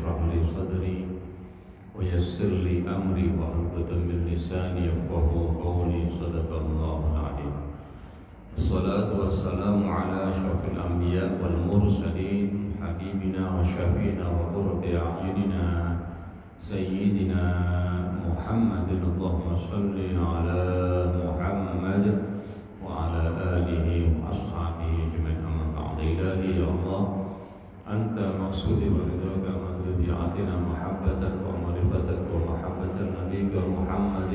اشرح لي صدري ويسر لي أمري واحلل من لساني يفقهوا قولي صدق الله العظيم. الصلاة والسلام على أشرف الأنبياء والمرسلين حبيبنا وشفينا وقرة أعيننا سيدنا محمد. اللهم صل على محمد وعلى آله وأصحابه أجمعين. أما بعد، إلهي يا الله أنت مقصودي ورضاك من ذريتنا محبتك ومعرفتك ومحبة نبيك محمد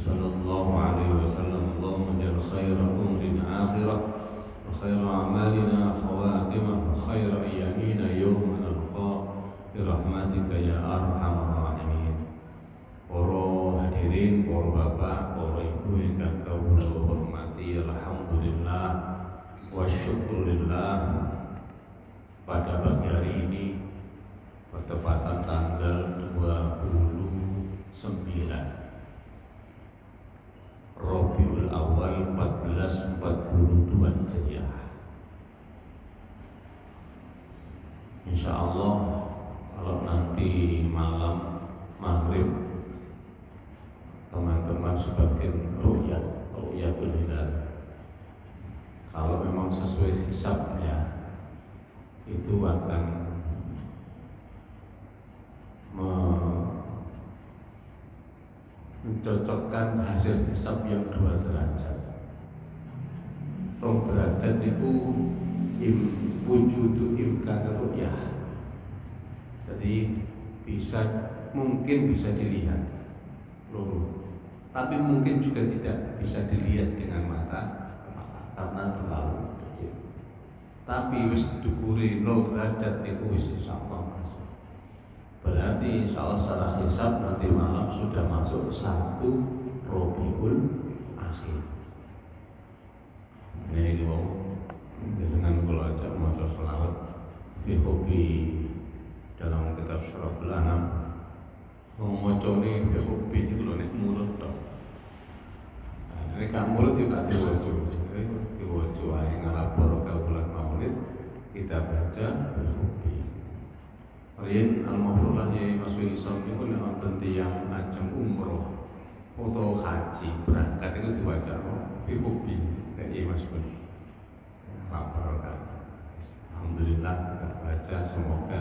صلى الله عليه وسلم. اللهم اجعل خير أمرنا آخرة وخير أعمالنا خواتمة وخير أيامنا يوم نلقاك برحمتك يا أرحم الراحمين. Para hadirin, para bapak, para ibu ingkang kawula hormati, alhamdulillah wa syukurillah, pada pagi hari ini bertepatan tanggal 29 Rabiul Awal 1442 Hijriah. Insyaallah kalau nanti malam maghrib teman-teman sebagian ru'yatul hilal, kalau memang sesuai hisabnya itu akan mencocokkan hasil hisab yang 2 derajat. 2 derajat itu wujudu imkan ru'yah. Jadi mungkin bisa dilihat loh, tapi mungkin juga tidak bisa dilihat dengan mata karena terlalu kecil. Tapi wis dukuri 0 derajat itu wis insyaallah masuk. Berarti insyaallah secara hisab nanti malam sudah masuk 1 Rabiul Akhir. Ini mau dengan kalau ajak maca selawat fi hobi dalam kitab Syarahul Anam. Mau macane fi hobi itu lho nek mulut tok. Nek gak mulut yo gak diwaca. Diwaca ae ngalapor ka bulan Maulid kita baca fi hobi. Riyen al-Maulana Yai Mas'ud Isam niku nek wonten tiyang ajeng umroh atau haji berangkat itu dibaca fi hobi nek Yai Mas'ud. Alhamdulillah kita baca, semoga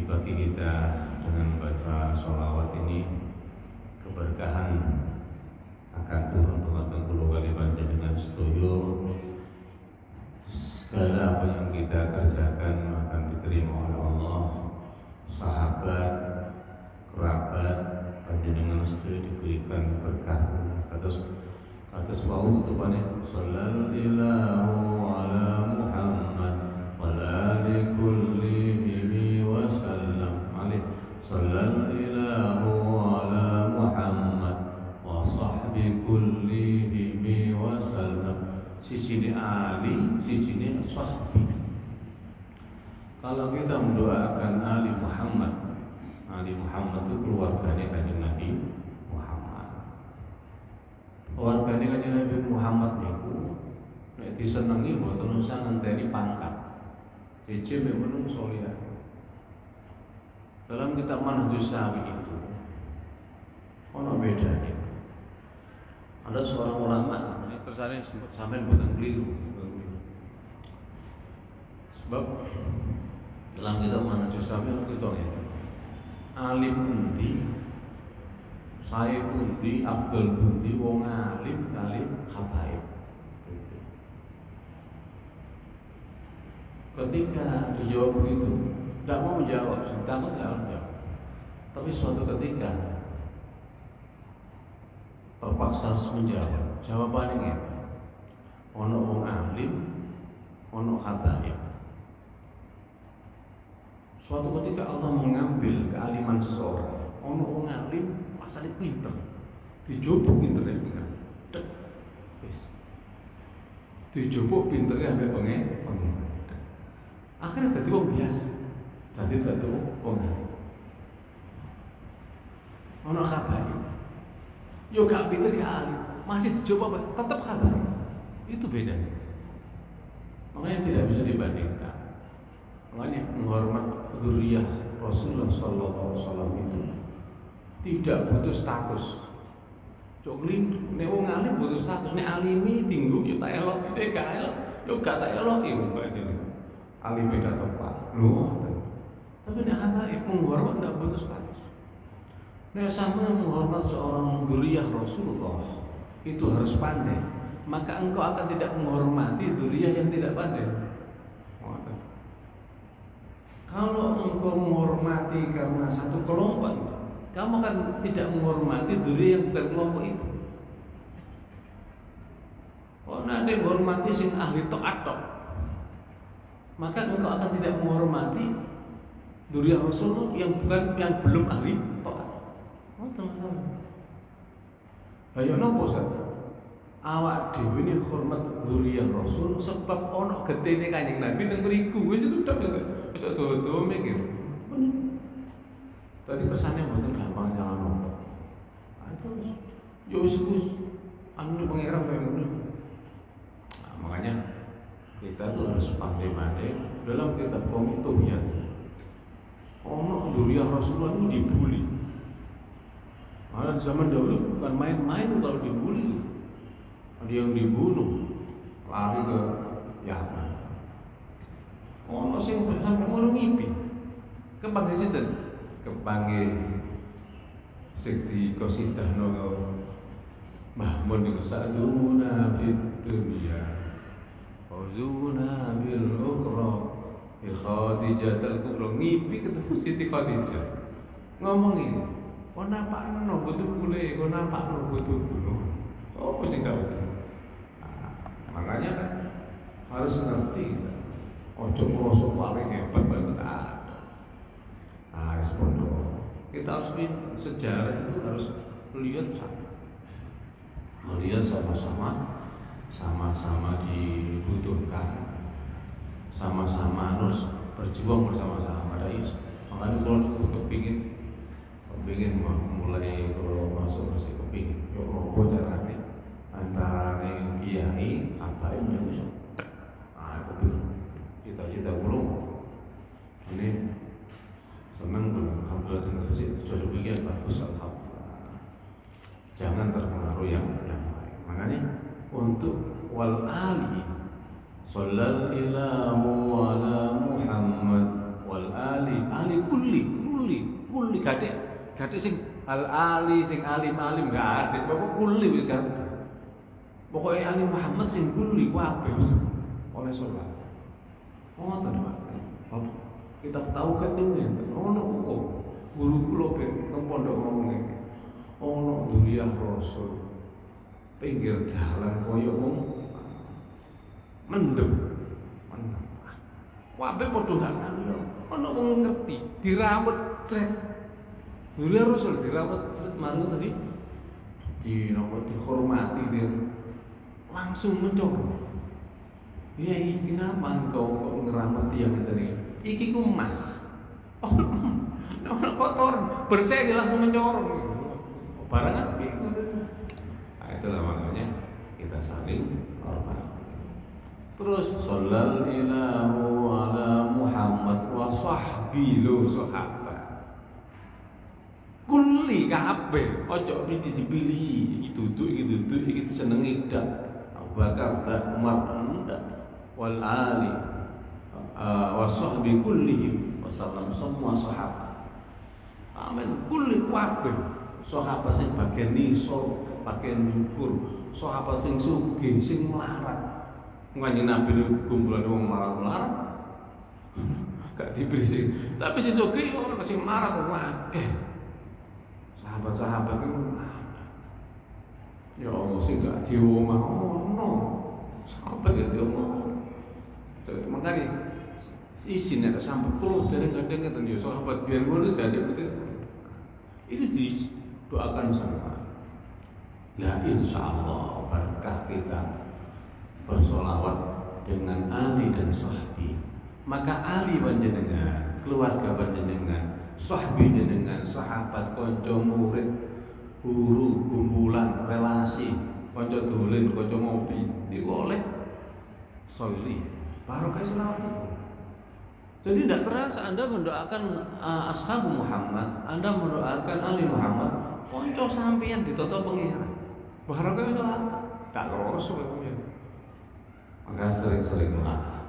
bagi kita dengan baca sholawat ini keberkahan akan turun tumateng kula kali panjenengan sedaya. Segala apa yang kita kerjakan akan diterima oleh Allah. Sahabat, kerabat panjenengan sedaya diberikan berkah. Atas wau tutupane sallallahu ala Muhammad wa ali kullihi wa sallam alaihi sallallahu ala Muhammad wa sahbi kullihi wa sallam. Sisi ali, sisi sahbi. Kalau kita mendoakan Ali Muhammad itu keluarganya Kanjeng Nabi Keluargane Kanjeng Nabi Muhammad niku nek disenengi mboten usah ngenteni pangkat. Dije mek menungso liya. Dalam kitab Manhajus Sawi itu ono bedanya. Ada seorang ulama ini kersane sampean mboten keliru. Sebab dalam kitab Manhajus Sawi ono ketone alim endi, saya pundi, Abdul pundi, wong alim kali habaib. Ketika dijawab begitu, tidak mau menjawab, takut tidak menjawab. Tapi suatu ketika terpaksa harus menjawab. Jawabannya ono wong alim, ono habaib. Suatu ketika Allah mengambil kealiman seseorang, ono wong alim asale pinter, dijupuk pinternya dengan dek, dijupuk pinternya sampai pengen. Akhirnya jadi orang biasa, jadi orang ono kabar, yo gak pinter kali, masih dicoba tetap kabar, itu bedanya. Makanya tidak bisa dibandingkan. Makanya menghormat dzurriyyah Rasulullah Sallallahu Alaihi Wasallam itu tidak butuh status. Coklin, nek wong alim butuh status, nek alimi tinggu yo tak elok, nek gak elok, yo gak tak elok iki mbak iki. Alim beda tepat. Lho. Tapi nek habaib menghormat tidak butuh status. Nek sama menghormat seorang dzurriyyah Rasulullah itu harus pandai. Maka engkau akan tidak menghormati dzurriyyah yang tidak pandai. Kalau engkau menghormati karena satu kelompok, kamu akan tidak menghormati dzurriyyah yang bukan kelompok itu. Oh, nanti menghormati sing ahli taat tok, maka engkau akan tidak menghormati dzurriyyah Rasul yang belum ahli taat. Oh, teman-teman. Ayo nopo Ustaz? Awak dhewe ini hormat dzurriyyah Rasul sebab ono getene Kanjeng Nabi nang mriku. Wis udah tuh mikir. Tadi pesannya mboten gampang jalan nopo. Terus yo wis anu pangeran kaya ngono. Nah, makanya kita tuh harus pandai-pandai dalam kitab Qomituhiyat. Ono dzurriyyah Rasulullah itu dibully. Malah zaman dahulu bukan main-main kalau dibully. Ada yang dibunuh, lari ke Yaman. Ono sing sampe ngono ngipi. Kepanggih sinten? Kepanggih Sekti Qasidahno Mahmud iku saduna fid dunya. Fauzuna bil ukhra bi Khadijatul Kubra. Ngipi ketemu Siti Khadijah. Ngomongin, kok napakno betul-betul, kok napakno betul-betul. Oh, sing gak betul. Makanya kan harus ngerti kita. Ojo merasa paling hebat banget ada. Nah, respon kita harus lihat sejarah itu harus lihat melihat sama-sama dibutuhkan, sama-sama harus berjuang bersama-sama. Makanya kalau kepingin mulai kalau masuk masih kepingin, yo mau carane antara kiai apa yang bisa. Nah, itu cita-cita ulung. Ini senang dengan alhamdulillah dengan sudah demikian bagus alhamdulillah. Jangan terpengaruh yang lain. Makanya untuk wal ali sallallahu ala Muhammad wal ali kulli gadek sing al ali sing alim gak ada. Pokok kulli wis kan. Pokoknya Ali Muhammad sing kulli kabeh oleh sholat. Oh, Pak. Kita tahu kan ini. Ono kok guru kula ben nang pondok ngomong iki. Ono dzurriyyah Rasul. Pinggir dalan koyo wong mendem. Kabeh padha gak ngono. Ono wong ngerti, dirawat cret. Dzurriyyah Rasul dirawat cret malu tadi. Dihormati dia. Langsung mencoba. Ya iki kenapa engkau kok ngeramat dia ngene? Iki ku emas. Oh, kotor, bersih dia langsung mencorong. Barang apa itu? Nah, itulah makanya kita saling hormat. Terus sallallahu ala Muhammad wa sahbihi sahabat. Kulli kabeh, ojo dipilih, iki duduk, iki senengi dak. Bakar dak Umar dak wal ali wa sahbi kullihim wasallam semua sahabat. Amin kulli kabeh sahabat sing bagian nisor, bagian syukur, sahabat sing sugih, sing melarat. Kanjeng Nabi kumpulan wong melarat. Gak diberi tapi sing sugih ora sing melarat akeh. Sahabat-sahabat itu ya Allah sing gak diomah ono sampai gak diomah. Makanya izin ada sampai kalau dereng-dereng ngeten ya sahabat biar ngurus gak ada itu didoakan sama. Ya insyaallah berkah kita bersolawat dengan Ali dan Sahbi. Maka Ali panjenengan, keluarga panjenengan, Sahbi jenengan, sahabat, konco murid, guru, kumpulan, relasi, konco dolen, konco ngopi, itu oleh sholli. Barokah selawat itu. Jadi tidak terasa Anda mendoakan ashab Muhammad, Anda mendoakan Ali Muhammad, konco sampeyan ditoto pengiran. Barokah itu apa? Tak lurus sebenarnya. Maka sering-seringlah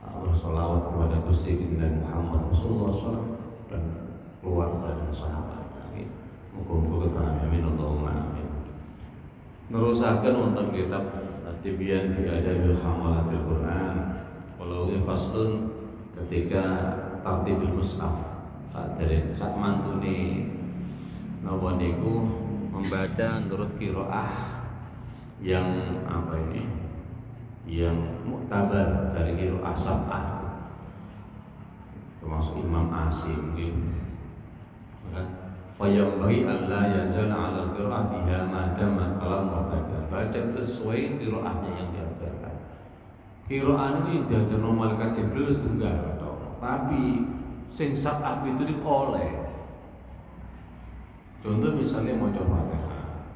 bersolawat kepada Gusti dan Muhammad Rasulullah SAW dan keluarga dan sahabat. Muka-muka keterangan amin Allahumma amin. Nerusakan untuk kitab Tibyan fi Adabil Hamalatil Quran. Kalau ini faslun ketika tartibul mushaf dari sak mantune napa niku membaca menurut qiraah yang apa ini? Yang muktabar dari qiraah sab'ah. Termasuk Imam Asim gitu. Fayambaghi an la yazala 'ala qiraah biha ma dama kalam mu'tabar. Baca sesuai qiraahnya yang diajarkan. Qiraah ini diajarno malaikat Jibril setunggal tapi sing sab'ah itu oleh. Contoh misalnya maca Fatihah.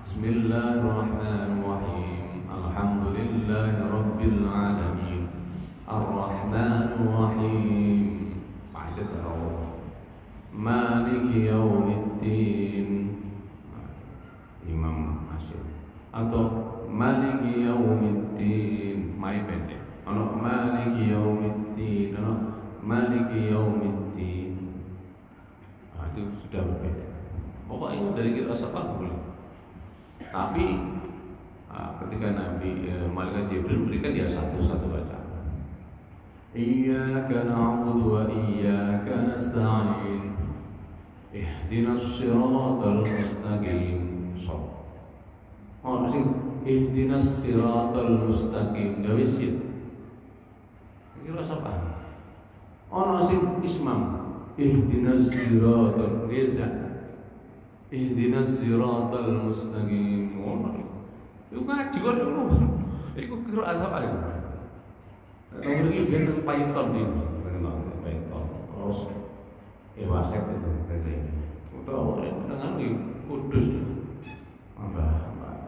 Bismillahirrahmanirrahim. Alhamdulillahirabbil alamin. Arrahmanirrahim. Baca terus. Maliki yaumiddin. Imam Asyid. Atau Maliki yaumiddin. Mai pendek. Ono Maliki yaumiddin. Ono Maliki yaumiddin. Itu sudah berbeda. Pokoknya dari kita sabah boleh. Tapi ketika Nabi malaikat Jibril berikan dia satu-satu bacaan. Iyyaka na'budu wa iyyaka nasta'in. Ihdinas siratal mustaqim. Oh, sing ihdinas siratal mustaqim. Gawe sit. Iki rasa apa? Ono sing ismam. Ihdinas siratal reza. Ihdinas siratal mustaqim. Iku ngaji kok iku kira asap ae. Nomor iki ben Python iki. Python. Terus wasit itu tadi. Utawa dengan di Kudus.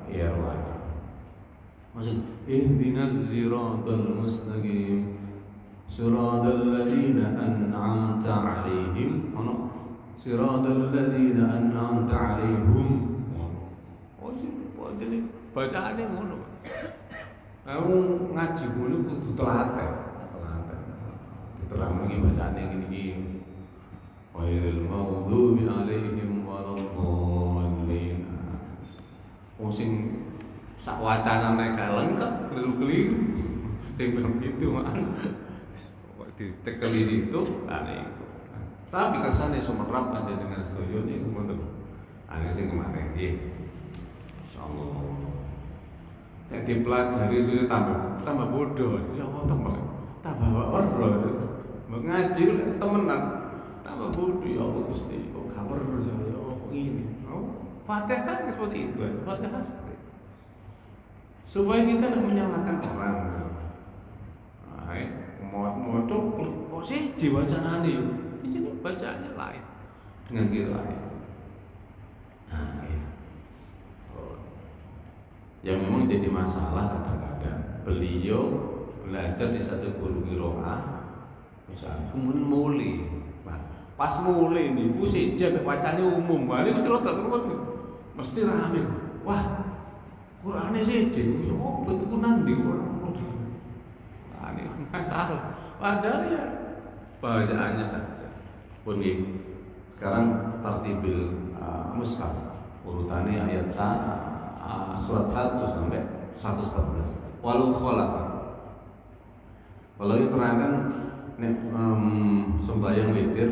Ya Allah. Maksud ihdinas siratal mustaqim. Siratal ladzina an'amta 'alaihim. Siratal ladzina an'amta 'alaihim. Oh sih, jadi bacaannya ngono. Kamu ngaji dulu kudu telaten. Diterang lagi bacaannya gini-gini. Ghairil maghdubi 'alaihim waladdallin. Sing sak wacanane lengkap keliru-keliru. Sing begitu mah. Ditekeli situ, aneh. Tapi kesannya sumerap aja dengan studio ini, betul. Aneh sih kemarin, ya. Insyaallah. Yang dipelajari sudah tambah bodoh, ya Allah tambah orang, mengaji temenan, tambah bodoh ya Allah Gusti. Kok kabar ya Allah ini? Fatihah kan seperti itu, Fatihah seperti itu. Supaya kita tidak menyalahkan orang. Mau kok sih bacaan ini bacaannya lain dengan kita lain. Nah, ya. Yang memang jadi masalah kadang-kadang beliau belajar di satu guru qiraah, misalnya kemudian mulai, pas mulai nih, sih jaga bacanya umum, ini mesti rotak mesti rame, wah Qurannya sih jadi, oh betul nanti orang. Ini masalah. Padahal ya bacaannya saja. Pun sekarang tartibil mushaf urutannya ayat surat 1 sampai 114. Walau khalafa. Kalau itu terangkan sembahyang witir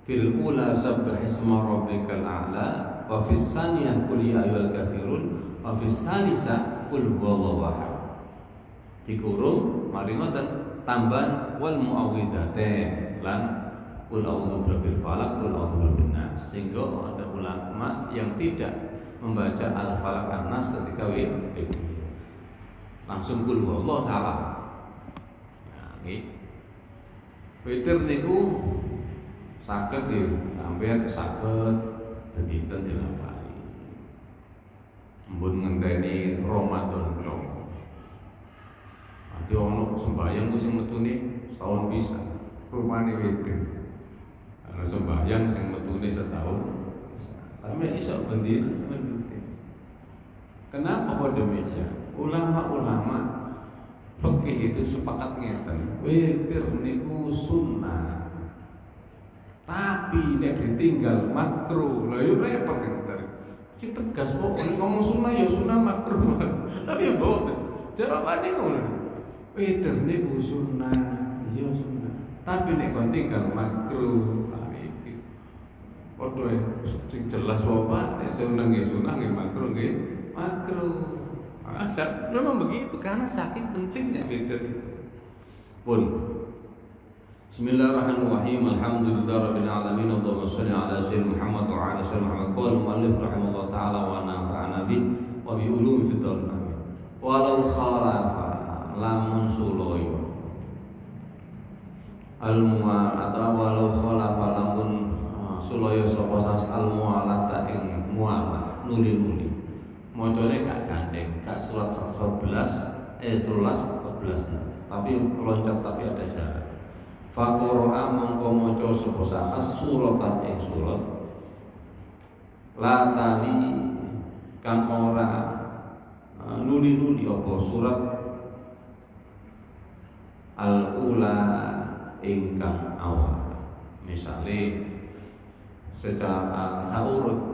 fil ula sabbih isma rabbikal a'la wa fis tsaniyah qul ya ayyuhal kafirun wa fis tsalitsah qul huwallahu ahad. Dikurung mari ngoten tambahan wal muawwidzatain lan qul a'udzu birabbil falaq qul a'udzu birabbin nas. Sehingga ada ulama yang tidak membaca al-falaq an-nas ketika witir. Langsung qul huwallahu salah. Nah, nggih. Witir niku saged nggih, sampeyan saged dinten dilakoni. Mbun ngenteni Ramadan kula. Nanti ono sembahyang ku sing metune setahun hitungan witir. Ana sembahyang sing metune setahun. Tapi iso bendina sampe witir. Kenapa kok demikian? Ulama-ulama fikih itu sepakat ngeten, witir niku sunnah. Tapi nek ditinggal makruh. Lah yo repot kan. Ki tegas kok ngomong sunnah ya sunnah makruh. Tapi ya boten. Jawabane ngono. Witir niku sunnah, ya sunnah. Tapi nek kon tinggal makruh, iki padha sing jelas wae nek sunnah nggih sunnah nggih makruh nggih makruh. Ada memang begitu karena saking pentingnya witir. Pun Bismillahirrahmanirrahim. Alhamdulillahirabbil alamin. Allahumma shalli ala sayyidina Muhammad wa ala sayyidina Muhammad. Qala muallif rahimahullah taala wa nafa'ana bi wa bi ulumi fid amin. Walau khalafa lamun suloyo al-mu'al atau walau khalafa lamun suloyo sapa sas al-mu'alata ing mu'alah nuli-nuli. Macane gak gandeng, gak surat 11 13 14. Tapi loncat tapi ada jarak. Faqara'a mongko maca sapa sakas suratan ing surat la tali kang ora nuli-nuli apa surat al-ula ingkang awal. Misale secara urut.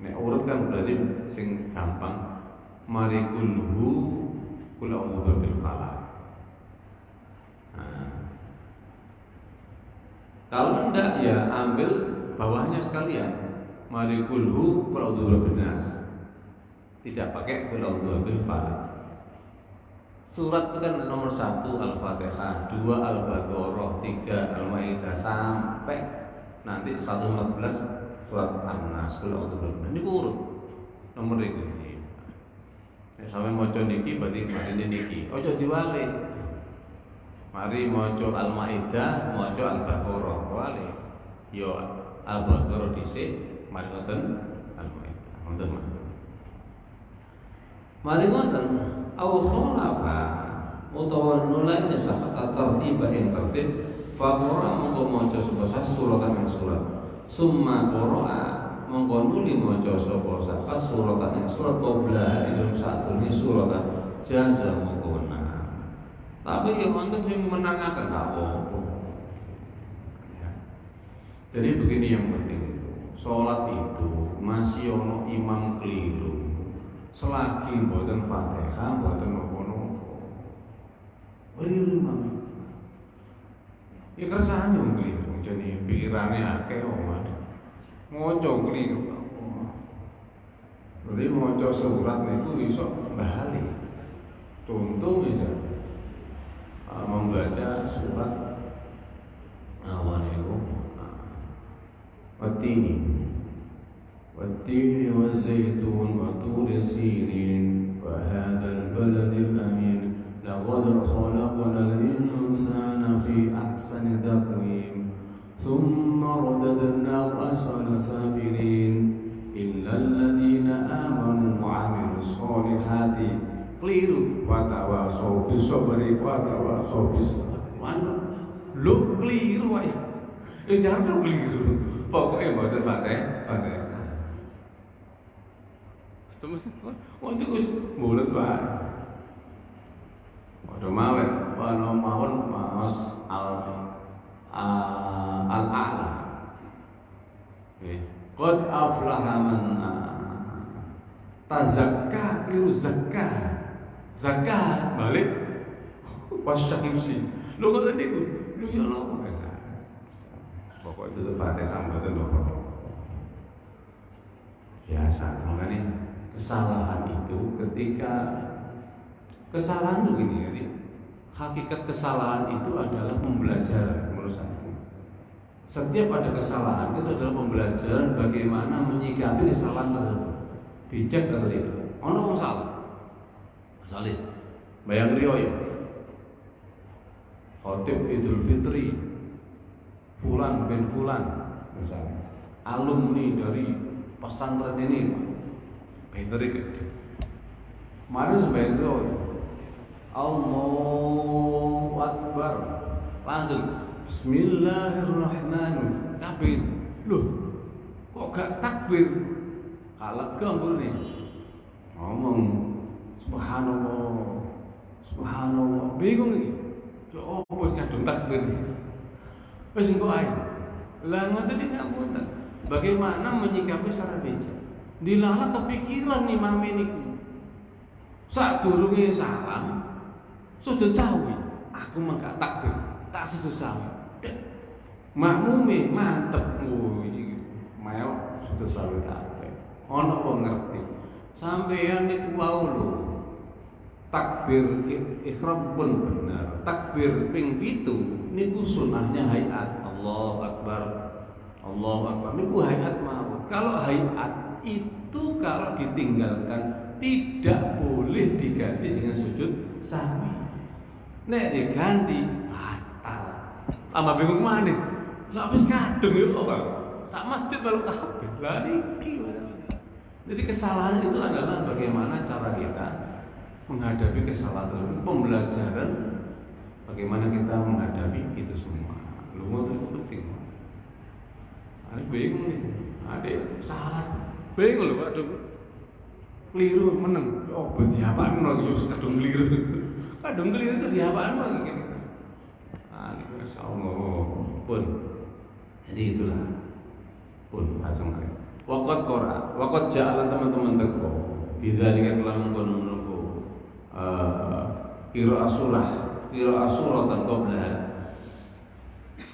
Nek urut kan berarti sing gampang mari kulhu kula a'udzu bil falaq. Kalau enggak ya ambil bawahnya sekalian. Mari kulhu kula a'udzu bin nas. Tidak pakai kula a'udzu bil falaq. Surat itu kan nomor 1 Al-Fatihah, 2 Al-Baqarah, 3 Al-Maidah sampai nanti 114 surat An-Nas. Kula a'udzu bil falaq. Niku urut nomor iki. Nek sampe maca niki berarti marine niki. Aja diwali. Mari maca Al-Maidah, maca Al-Baqarah, wali. Yo Al-Baqarah dhisik, mari ngoten Al-Maidah. Ngoten. Mari ngoten au khalafa utawa nulai sahas at-tartib ing tertib fa qara mongko maca sapa suratan ing surat summa qara mongko nuli maca sapa sahas suratan ing surat qabla ilmu satune suratan jaza mongko menang. Tapi yang wonten sing menangaken apa? Jadi begini yang penting itu, sholat itu masih ono imam keliru. Selagi mboten Fatihah, mboten napa-napa. Keliru imam. Ya kersane wong keliru, jane pikirane akeh omah. Maca keliru. Jadi maca surat niku iso bali. Contoh misalnya membaca surat awalnya والتين والزيتون وطور سينين وهذا البلد الأمين لقد خلقنا الإنسان في أحسن تقويم ثم رددناه أسفل سافلين إلا الذين آمنوا وعملوا الصالحات keliru watawasau bisabri watawasau bisabri lu keliru wae jangan keliru pokoknya mboten Fatihah wong iku wis mulut wae padha mawon ana mawon mas al-a'la qad aflaha man tazakka keliru zakat balik wasyamsi lho kok niku lho ya lho pokok itu Fatihah mboten lho biasa makanya kesalahan itu ketika kesalahan itu gini jadi hakikat kesalahan itu adalah pembelajaran menurut saya. Setiap ada kesalahan itu adalah pembelajaran bagaimana menyikapi kesalahan tersebut. Bijak atau tidak ono wong salah salih bayang riyo khotib Idul Fitri Fulan bin Fulan misalnya alumni dari pesantren ini Fitri mari sebayang riyo Allahu Akbar langsung Bismillahirrahmanirrahim. Kabeh loh, kok gak takbir? Kalak gambul nih. Ngomong subhanallah. Subhanallah. Bingung iki. Lho opo kadung takbir? Wis engko ae. Lah ngoten iki ngapunten. Bagaimana menyikapi secara bijak? Dilala kepikiran imam niku. Sadurunge salam, sujud sawi. Aku mengka takbir, tak sujud sawi. Makmume mantep iki. Mel sujud sawi kabeh. Ana wong ngerti. Sampeyan niku wau lho. Takbir ihram pun benar. Takbir ping 7 niku sunahnya hayat. Allahu Akbar. Allahu Akbar. Niku hayat mawon. Kalau hayat itu kalau ditinggalkan tidak boleh diganti dengan sujud sahwi. Nek diganti batal. Tambah bingung maneh. Lah wis kadung yo kok. Sak masjid baru takbir. Lah iki. Jadi kesalahan itu adalah bagaimana cara kita menghadapi kesalahan tersebut. Pembelajaran bagaimana kita menghadapi itu semua. Lu itu penting. Ada bingung nih. Ada salah. Bingung loh Pak Dong. Keliru meneng. Oh, diapaan lagi kadung keliru. Kadung keliru itu diapaan lagi gitu. Ah, itu insyaallah pun. Jadi itulah pun langsung aja. Waqat Qur'an, waqat jalan teman-teman teko. Bidzalika kelamun kono menunggu qira'a suratan qabla.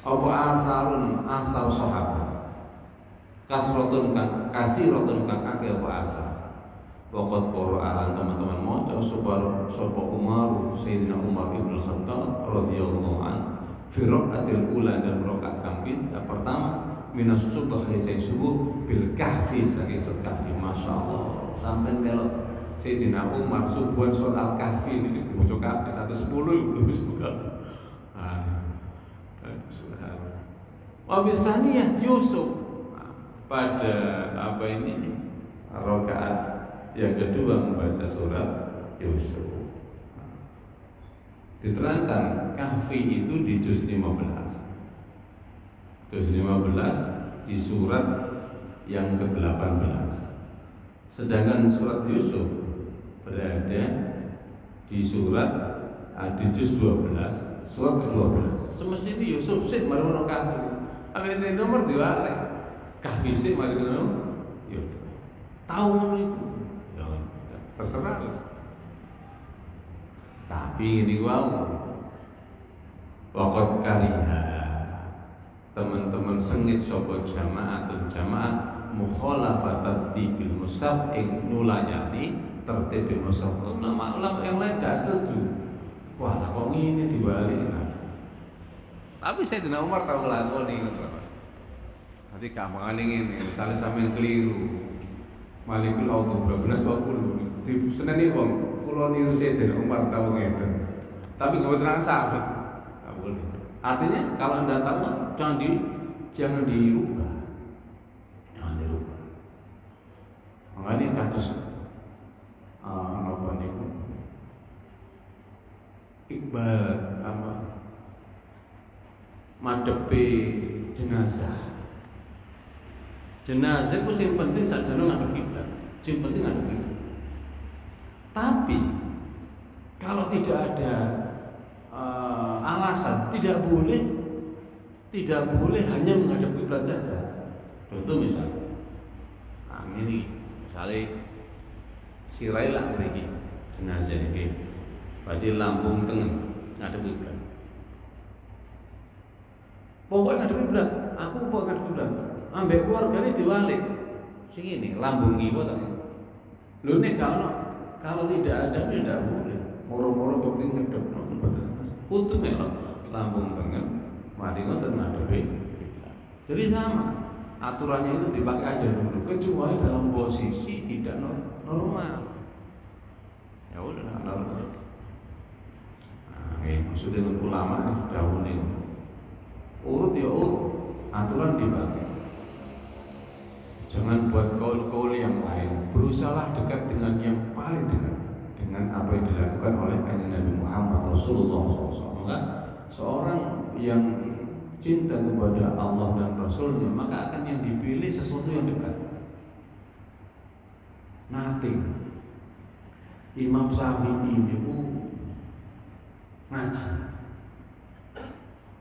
Apa asarun asar sahabat. Kasratun kan kasiratun kan akeh apa asar. Waqat Qur'an teman-teman maca sapa Umar Sayyidina Umar Ibn Khattab radhiyallahu anhu fi raqatil ula dan rakaat kamis pertama minas subuh haisai subuh bil kahfi saking kahfi masyaallah sampai melot Sayyidina Umar subuhan soal kahfi ini dibaca kabeh 110 wis buka. Subhanallah. Wa bisaniyah Yusuf pada apa ini rakaat yang kedua membaca surat Yusuf. Diterangkan kahfi itu di juz 15. Juz 15 di surat yang ke-18. Sedangkan surat Yusuf berada di surat di juz 12, surat ke-12. Semestinya Yusuf sih mari ono kahfi. Apa itu nomor diwale? Kahfi sih mari ono. Yusuf. Tahu itu. Terserah. Tapi ini wow. Waqat kariha. Teman-teman sengit sapa jamaah mukhalafatat bil mushaf ing nulayani tertib mushaf. Ulama yang lain tidak setuju. Wah, lah kok ngene diwali. Tapi Sayyidina Umar tahu nglakoni ngono. Nanti gampangane ngene, misalnya sampeyan keliru. Malikul auto 12 waktu di seneni wong kula niru Sayyidina Umar tahu ngeten. Tapi enggak terang sahabat. Enggak boleh. Artinya kalau Anda tahu jangan dirubah. Jangan dirubah. Makanya kados apa niku Iqbal apa madepi jenazah. Jenazah itu yang penting sakjane ngadep kiblat. Yang penting ngadep kiblat. Tapi kalau tidak ada alasan, tidak boleh hanya menghadap kiblat saja. Contoh misalnya, ini misalnya sirailah begini jenazah ini, berarti lambung tengah ngadep kiblat. Pokoknya ngadep kiblat, aku pokoknya ngadep kiblat. Ambek keluargane diwalik. Sing ini lambung kiwa ta. Lho nek kalau tidak ada tidak boleh. Moro-moro kepengin ngedepno mboten. Kudu melok lambung tengah, mari ngoten ngadepi. Jadi sama. Aturannya itu dipakai aja dulu kecuali dalam posisi tidak normal. Ya udah normal. Nah, maksudnya ulama dahulu nih. Urut ya urut. Aturan dipakai. Jangan buat kaul-kaul yang lain. Berusahalah dekat dengan yang paling dekat dengan apa yang dilakukan oleh Nabi Muhammad Rasulullah SAW. Maka seorang yang cinta kepada Allah dan Rasulnya, maka akan yang dipilih sesuatu yang dekat. Nothing. Imam Syafi'i itu ngaji.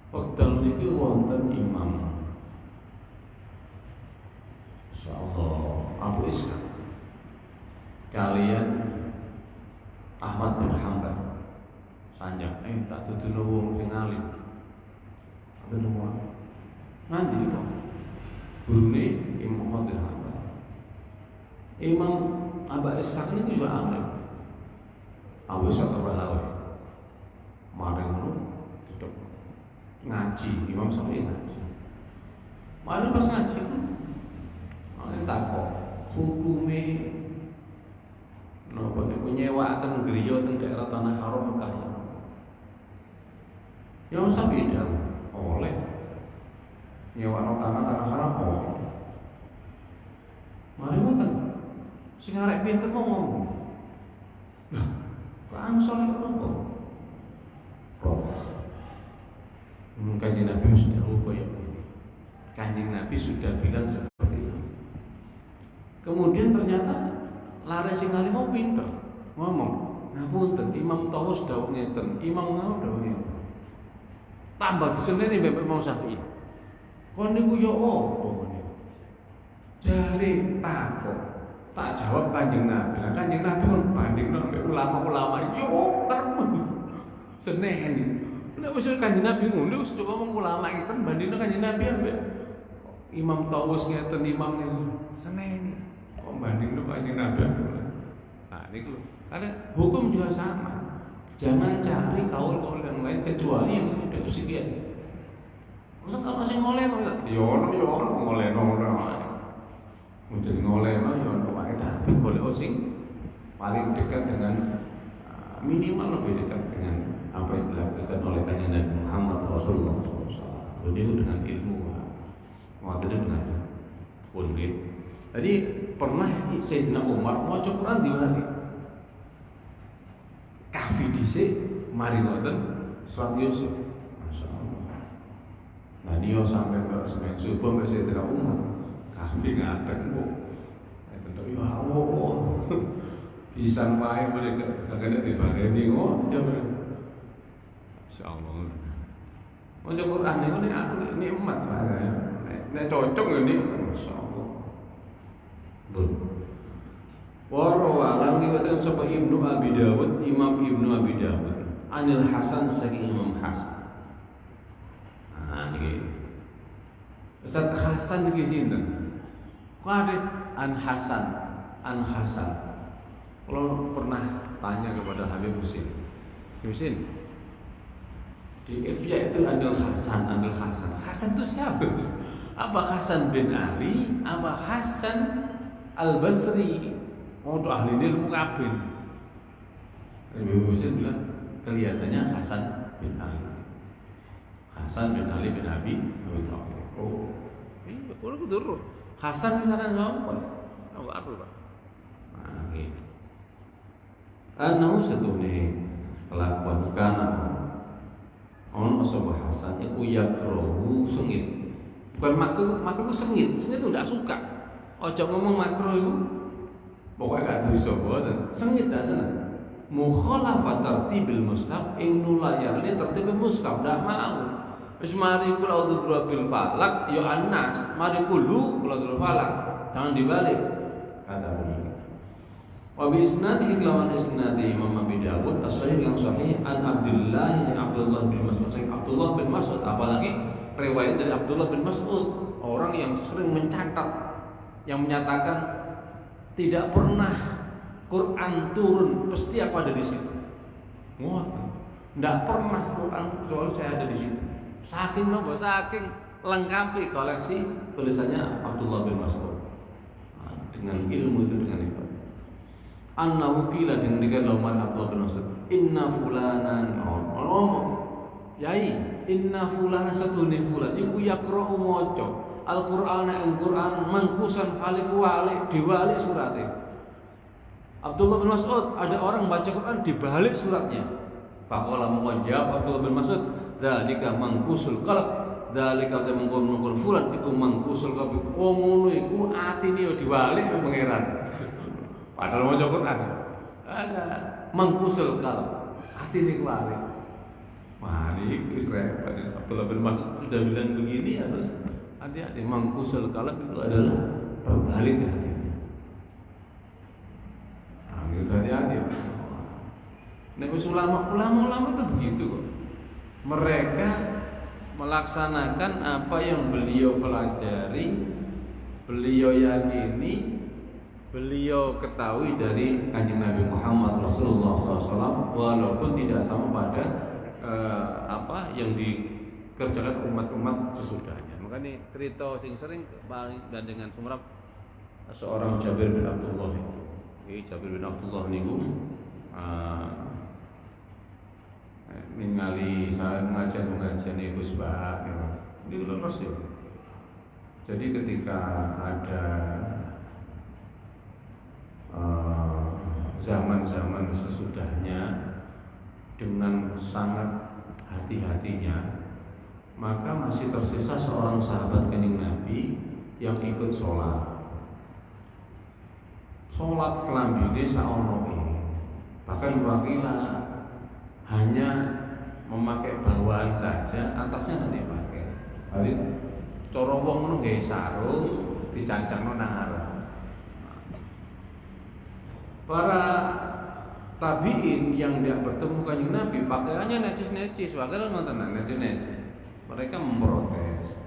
Wekdal niku wonten imam, insyaallah Abu Ishaq kalian Ahmad bin Hanbal sanjak tak dudu wong sing alim. Dudu wong. Nanti kok gurune Imam Ahmad bin Hanbal. Imam Abu Ishaq ini juga alim. Abu Ishaq berlalu. Maring duduk ngaji, Imam Syafi'i ngaji. Maring pas ngaji itu takok hukume napa niku nyewaken griya teng daerah Tanah Haram Mekah. Ya Syafi'i oleh nyewa tanah haram oleh. Mari ngoten. Sing arek pinter ngomong. Lah, kok angsal kok nopo? Protes. Kanjeng Nabi sudah ya. Kanjeng Nabi sudah bilang seperti itu. Kemudian ternyata lare sing alim mau pinter ngomong. Ngapunten, Imam Tawus dawuh ngeten, Imam Nawawi dawuh ngeten. Tambah diseneni Bapak Imam Syafi'i. Kon niku yo opo niku? Jare takok. Tak jawab Kanjeng Nabi. Lah Kanjeng Nabi kon bandingno mbek ulama-ulama yo termen. Seneni. Nek wis Kanjeng Nabi ngono wis ngomong ulama iki kan bandingno Kanjeng Nabi ambek Imam Tawus ngeten imam seneni. Kok bandingno Kanjeng Nabi. Nah niku karena hukum juga sama. Jangan cari kaul-kaul yang lain kecuali yang udah kesekian. Masa kalau masih ngoleno ya, yo ngoleno ora. Mungkin ngoleno yo wae tapi boleh sing paling dekat dengan minimal lebih dekat dengan apa yang dilakukan oleh Kanjeng Nabi Muhammad Rasulullah SAW. Jadi dengan ilmu, waktu dengan pundit. Jadi pernah Sayyidina Umar mau Quran diwali. Kafi dhisik mari ngoten surat Yusuf. Masyaallah. Nah dia sampai ke semeng subuh mbek Sayyidina Umar. Kafi ngatek kok. Itu tok yo Allah. Pisan wae boleh kagak dibareni kok jaman. Insyaallah. Maca Quran niku nek nikmat wae. Nek cocok ngene masyaallah. Warawa lan riwayatkan sapa Ibnu Abi Dawud, Imam Ibnu Abi Dawud, Anil Hasan saking Imam Hasan. Nah niki. Ustaz Hasan niki sinten? Kok ada An Hasan. Kalau pernah tanya kepada Habib Husin. Husin. Di Ifya itu Anil Hasan. Hasan itu siapa? Apa Hasan bin Ali? Apa Hasan Al-Basri? Oh, itu ahli ilmu kabeh. Ibu Husain bilang kelihatannya Hasan bin Ali. Hasan bin Ali bin Abi Thalib. Oh, ini betul betul. Hasan ini saran apa? Apa Pak? Nah, gitu. Anu setune kelakuan kana. Ono sapa Hasan iku yakrohu sengit. Bukan makruh sengit. Sengit itu tidak suka. Ojo ngomong makruh itu. Pokoknya gak bisa buatan sengit dah sana. Mukhalafat tartibil mushaf ing nulayani tertib mushaf ndak mau. Wis mari kula auzu birabbil falak ya annas, mari kulu kula auzu falak. Jangan dibalik. Kata beliau. Wa bi isnadi lawan isnadi Imam Abi Dawud as-sahih yang sahih an Abdullah bin Mas'ud. Abdullah bin Mas'ud apalagi riwayat dari Abdullah bin Mas'ud, orang yang sering mencatat yang menyatakan tidak pernah Quran turun, pasti aku ada di situ. Tidak pernah Quran kecuali saya ada di situ. Saking lengkapi koleksi tulisannya Abdullah bin Mas'ud. Dengan ilmu itu dengan itu. Annahu qila dikatakan lawan Abdullah bin Mas'ud, inna fulanan yai inna fulana satune fulan iku yaqra'u maca Al-Qur'an Al-Qur'an mangkusan halik walik diwalik suratnya. Abdullah bin Mas'ud, ada orang baca Quran dibalik suratnya. Faqala mengko jawab Abdullah bin Mas'ud, dzalika mangkusul qalb. dalika te mengkon fulan iku mangkusul kabeh. Oh ngono iku atine yo diwalik pangeran. Padahal maca Quran. Ada mangkusul kalb. Atine kuwalik. Wah, ini wis repot. Abdullah bin Mas'ud sudah bilang begini harus hati-hati. Mangkusul kalb itu adalah berbalik hatinya. Nah, itu hati-hati. Nek ulama itu begitu kok. Mereka melaksanakan apa yang beliau pelajari, beliau yakini, beliau ketahui dari Kanjeng Nabi Muhammad Rasulullah SAW, walaupun tidak sama pada apa yang dikerjakan umat-umat sesudahnya. Makanya cerita sing sering paling gandengan sumrap seorang Jabir bin Abdullah itu. Jabir bin Abdullah niku ningali saya pengajian iku sebab ini lurus ya. Jadi ketika ada zaman-zaman sesudahnya dengan sangat hati-hatinya, maka masih tersisa seorang sahabat Kanjeng Nabi yang ikut sholat kelambine saono ini. Bahkan wakila hanya memakai bawaan saja, atasnya tidak dipakai. Balik cara wong ngono nggawe sarung dicancangno nang arep. Para tabiin yang tidak bertemu Kanjeng Nabi pakaiannya necis-necis, wakil ngoten necis-necis. Mereka memprotes.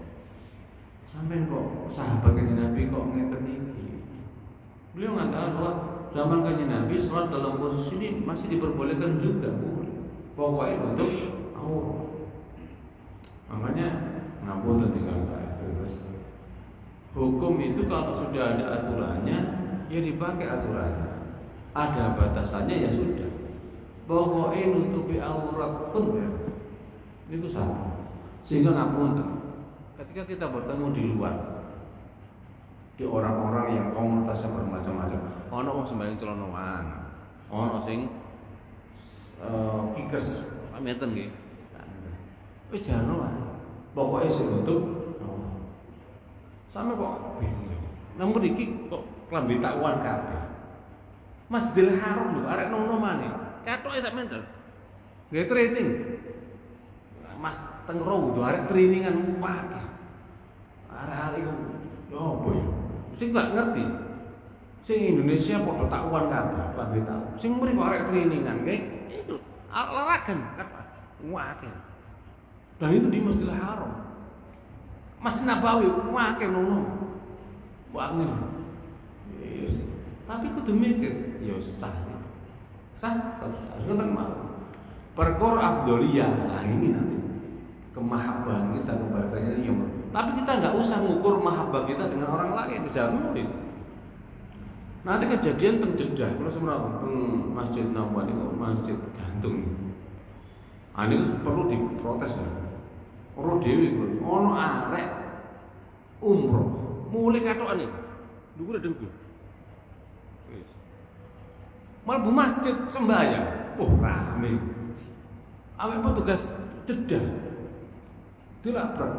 Sampai kok sahabat Kanjeng Nabi kok ngeten iki? Beliau mengatakan bahwa zaman Kanjeng Nabi sholat dalam posisi ini masih diperbolehkan juga, Bu. Pokoknya untuk makanya ngapunten tinggal saya terus. Hukum itu kalau sudah ada aturannya, ya dipakai aturannya. Ada batasannya ya sudah. Pokoknya nutupi aurat pun ya. Itu satu. Sehingga ngapunten. Ketika kita bertemu di luar, di orang-orang yang komunitasnya bermacam-macam, ono wong sembahyang celonoan, ono sing kikes, pameten nggih. Wis jano wae. Pokoke sing nutup. Sampe kok bingung. Nang mriki kok klambi takwan kabeh. Masjidil Haram lho, arek nom-nomane. Katoke sak mendel. Nggih training. Mas teng row do arek trainingan pagi. Arek iku yo apa ya? Sing gak ngerti. Sing Indonesia padha takwan kabeh, klambi takwan. Sing mriki kok arek trainingan nggih. Itu olahraga kan. Wae. Dan itu di Masjidil Haram. Masjid Nabawi wae ngono. Wae. Yes. Tapi kudu mikir, ya sah. Sah. Ngoten mah. Perkara afdholiyah. Nah ini nanti kemahabbahan kita kepadanya ya. Tapi kita enggak usah ngukur mahabbah kita dengan orang lain, jangan nulis. Nanti kejadian teng Jeddah, kula semrawut teng Masjid Nabawi niku masjid gantung. Ini perlu diprotes ya. Ora dhewe ono arek umroh, mulai katokane. Dhuwure dengkul. Wis. Mlebu masjid sembahyang. Rame. Awake petugas Jeddah. Dilabrak.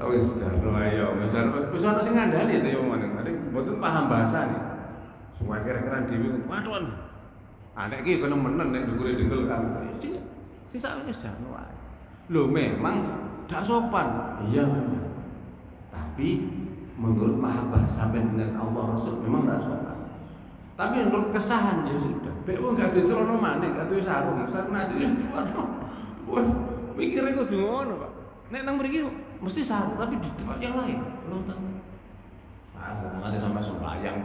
Wis jarno ayo, wis ana sing ngandani to yo ngene. Mboten paham bahasa nih. Semua kira-kira dhewe waduh. Nek iki kena menen nek dhuwure dengkul kan. Sing sak wis jarno ae. Lho memang dak sopan. Iya. Tapi menurut mahabbah sampai dengan Allah Rasul memang dak sopan. Tapi menurut kesahan ya sudah. Bek wong gak dicerono maneh, gak duwe sarung, sak nasi wis cerono. Wah, mikire kudu ngono, Pak. Nek nang mriki mesti sarung tapi di tempat yang lain. Nonton. Nanti sampai sembahyang.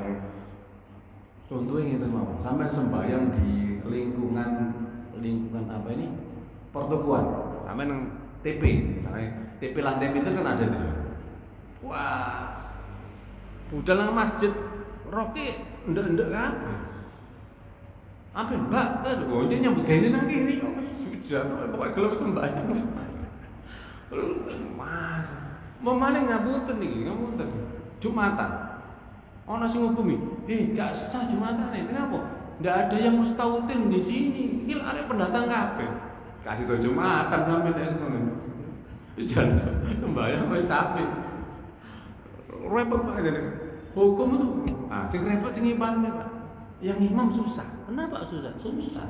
Contohnya ngeten mawon, sampai sembahyang di lingkungan apa ini? Pertokoan. Sampai nang TP, misalnya TP lantai pintu kan ada tuh. Wah, budal nang masjid, roke ndek-ndek kabeh. Apa mbak, gonjeng nyambut gawe nang kene kok sujan, pokoke gelem sembahyang. Mas, memane ngapunten iki, ngapunten. Jumatan. Ono sing ngukumi, gak sah Jumatan nih. Kenapa? Ndak ada yang mustautin di sini. Iki arek pendatang kabeh. Kasih to Jumatan sampe nek ngono. Jangan sembahyang wis sapi. Repot Pak jadi. Hukum itu, sing repot sing imamnya Pak. Yang imam susah. Kenapa susah? Susah.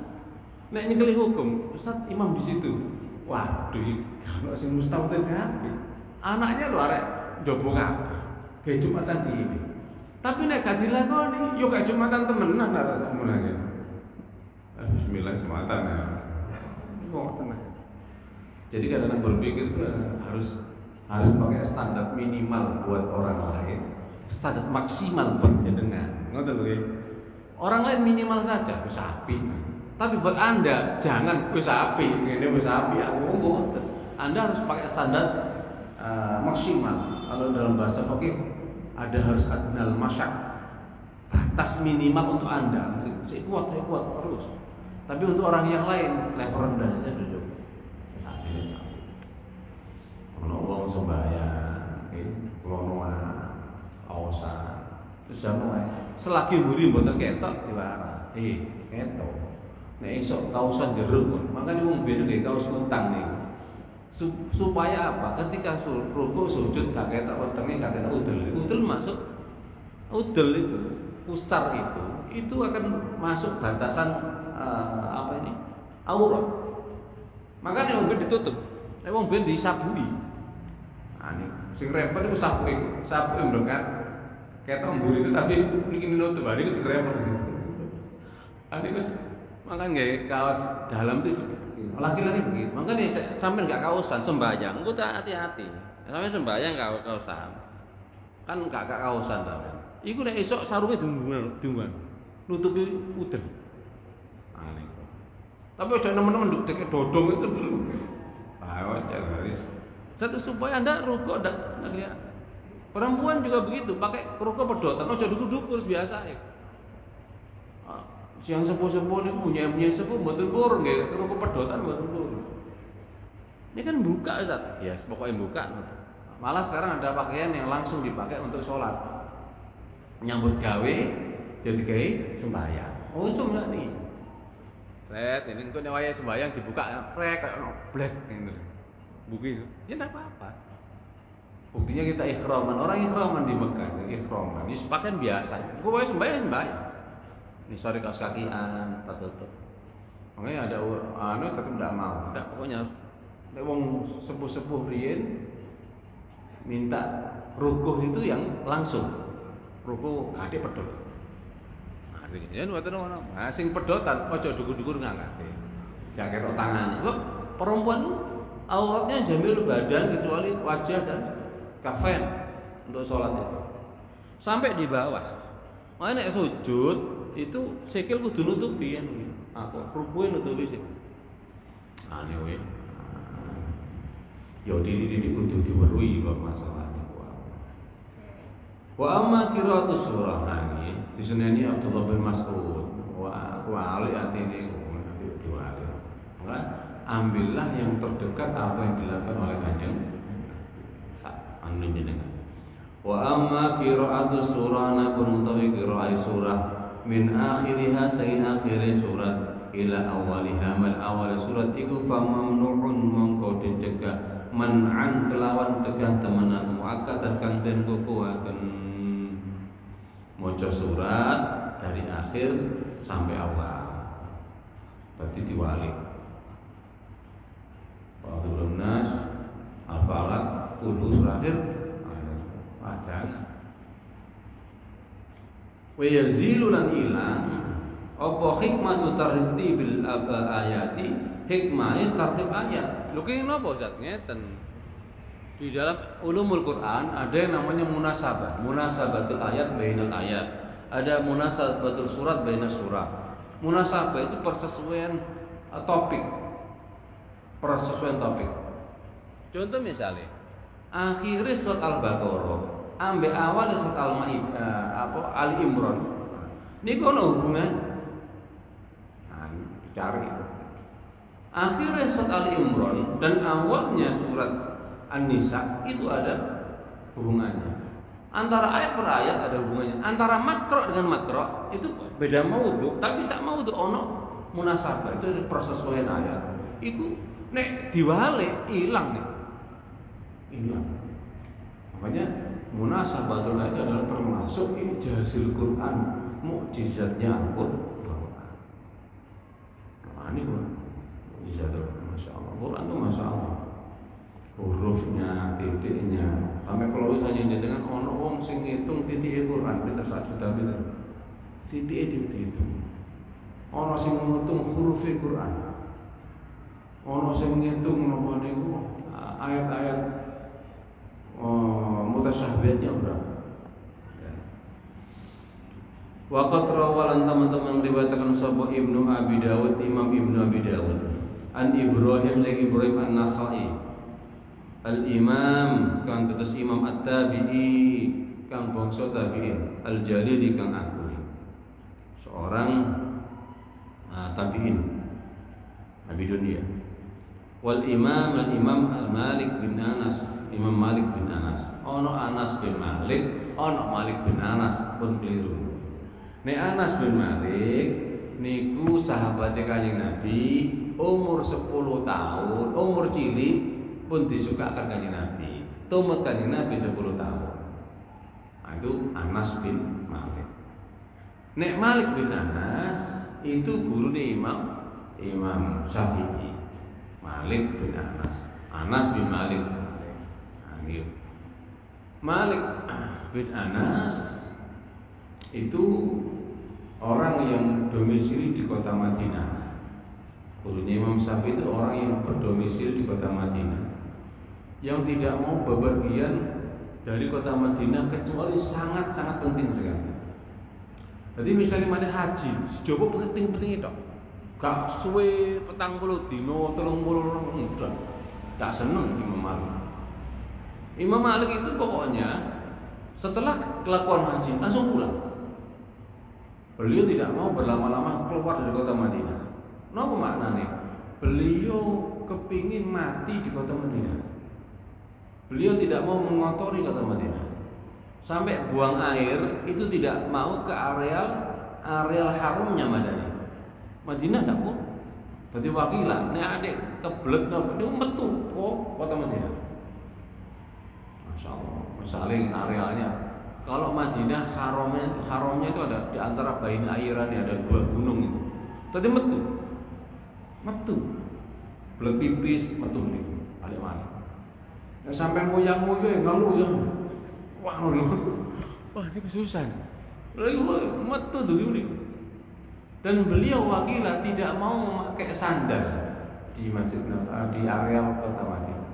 Nek nyekeli hukum, Ustaz imam di situ. Waduh, kalau sing mustahil kabeh. Anaknya lho arek njobo kabeh. Kayak Jumatan di ini. Tapi nek gak dilakoni, yo kayak Jumatan temenan ta semuanya. Bismillah sematan ya. Kok tenang. Jadi kadang-kadang berpikir itu harus pakai standar minimal buat orang lain, standar maksimal buat jenengan. Ngoten lho nggih. Orang lain minimal saja, wis apik. Tapi buat Anda jangan wis apik, ngene wis apik aku ngoten. Anda harus pakai standar maksimal. Kalau dalam bahasa fikih ada harus adnal masyak. Batas minimal untuk Anda. Saya kuat terus. Tapi untuk orang yang lain level rendah saja duduk. Ono wong sembahyang, klonoan, aosan, terus jamu selagi mburi mboten ketok diwara. Ketok. Nek iso kausan jeruk, makane wong ben nggih kaos kuntang niku. Supaya apa? Ketika rukuk sujud gak ketok wetenge, gak ketok udel. Udel masuk udel itu, usar itu akan masuk batasan aurat. Makanya wong ben ditutup. Nek wong ben disabui. Sing repot itu sapu mberkat. Ketok mburi itu tapi iki nutup bari itu sing repot. Wis makan nggih kaos dalam itu laki-laki begitu. Makanya sampean enggak kausan sembahyang, engko hati-hati. Sampeyan sembahyang enggak kausan. Kan enggak kausan ta. Iku nek esuk sarunge dungan. Nutupi udel. Tapi aja teman-teman duduk dodong itu dulu. Wajar harus. Satu supaya Anda rukuk dan lihat. Perempuan juga begitu, pakai rukuk pedotan, aja dukur-dukur biasa ya. Siang sepuh-sepuh ini punya sepuh mboten purun nggih, rukuk pedotan mboten purun. Ini kan buka Ustaz. Ya, pokoknya buka. Malah sekarang ada pakaian yang langsung dipakai untuk sholat. Menyambut gawe, jadi gawe sembahyang. Oh, itu nih. Red, ini kok waya sembahyang dibuka, rek kayak black gitu. Begitu. Ya enggak apa-apa. Buktinya kita ikhraman, orang ikhraman di Mekah, ikhraman. Ini pakaian biasa. Gue sembahyang. Ini sorry kaos kakian, tutup. Makanya ada tetap enggak mau. Enggak, pokoknya nek wong sepuh-sepuh riyen minta rukuh itu yang langsung. Rukuh kadek pedot. Yen mboten ngono. Nah, sing pedotan aja dukur-dukur ngangkat. Jaket tangannya. Kok perempuan itu auratnya jamil badan kecuali wajah dan kafen untuk sholat itu. Sampai di bawah. Makanya nek sujud itu sikil kudu nutupi kan. Aku rukuhe nutupi sik. Aneh wae. Ya diri kudu diweruhi kok masalahnya. Wa amma qiraatus surah niki diseneni Abdullah bin Mas'ud. Wa ali atine dua. Maka ambillah yang terdekat apa yang dilakukan oleh Kanjeng jenengan. Wa amma qiraatus surah napun utawi qiraat surah min akhiriha sayin akhire surat ila awaliha mal awal surat iku famamnu'un mongko dicegah man'an kelawan tegah temenan muakkad kang den kukuhaken maca surat dari akhir sampai awal. Berarti diwalik. Fadhilun nas al-falaq kudus akhir jangan. Wa yazilu lan ilang apa hikmatu tartibil ayati hikmahnya tartib ayat. Lho ki napa Ustaz ngeten. Di dalam ulumul Quran ada yang namanya munasabah, munasabatul ayat bainal ayat. Ada munasabatul surat bainas surah. Munasabah itu persesuaian topik. Persesuaian topik. Contoh misalnya akhirnya surat Al-Baqarah ambek awal surat Ali Imran. Ini kono hubungan. Nah, cari. Akhirnya surat Ali Imran dan awalnya surat An-Nisa itu ada hubungannya. Antara ayat per ayat ada hubungannya. Antara makro dengan makro itu beda maudhu, tapi sak maudhu ono munasabah. Itu persesuaian ayat. Itu nek diwalik hilang nih. hilang. Makanya munasabatul ayat adalah termasuk ijazul Quran, mukjizatnya Al-Quran. Nah, ini mukjizatnya, masya Allah. Quran itu masya Allah. Hurufnya, titiknya, sampai kalau misalnya dengan ono wong sing ngitung titik Quran kita 1 juta pinter. Titik itu. Ono sing ngitung huruf Quran. Ono sing ngitung napa niku ayat-ayat mutasyabihatnya berapa. Waqat rawalan teman-teman riwayatkan sapa Ibnu Abi Dawud, Imam Ibnu Abi Dawud. An Ibrahim sing Ibrahim An-Nakhai. Al-Imam kang tetes Imam At-Tabi'i kang bangsa tabi'in, Al-Jalili kang agung. Seorang tabi'in Nabi dunia. Wal Imam Al-Imam Al-Malik bin Anas, Imam Malik bin Anas. Ono Anas bin Malik, ono Malik bin Anas pun keliru. Nek Anas bin Malik niku sahabatnya Kanjeng Nabi, umur 10 tahun, umur cilik pun disukakan Kanjeng Nabi. Tumet Kanjeng Nabi 10 tahun. Nah, itu Anas bin Malik. Nek Malik bin Anas itu gurunya Imam Syafi'i. Malik bin Anas. Anas bin Malik. Nah, Malik bin Anas itu orang yang domisili di kota Madinah. Gurunya Imam Syafi'i itu orang yang berdomisili di kota Madinah, yang tidak mau bepergian dari kota Madinah kecuali sangat-sangat penting sekali. Jadi misalnya mana haji, sejauh penting-penting itu, gak suwe 40 dino, 30 udah, gak seneng Imam Malik. Imam Malik itu pokoknya setelah kelakuan haji langsung pulang. Beliau tidak mau berlama-lama keluar dari kota Madinah. Napa maknanya? Beliau kepingin mati di kota Madinah. Beliau tidak mau mengotori kota Madinah. Sampai buang air itu tidak mau ke areal haramnya Madinah tidak mau. Berarti wakilan, ini adik kebelet dia metu kota Madinah. Masya Allah, misalnya arealnya. Kalau Madinah haramnya itu ada di antara Bain Airan, ada 2 gunung itu. Tadi metu, belet pipis metu nih, balik mana? Sampai moyang-moyang ngalu yang wah ini kesusahan. Lalu metu dulu nih. Dan beliau wakilah tidak mau memakai sandal di masjid di area kota Madinah.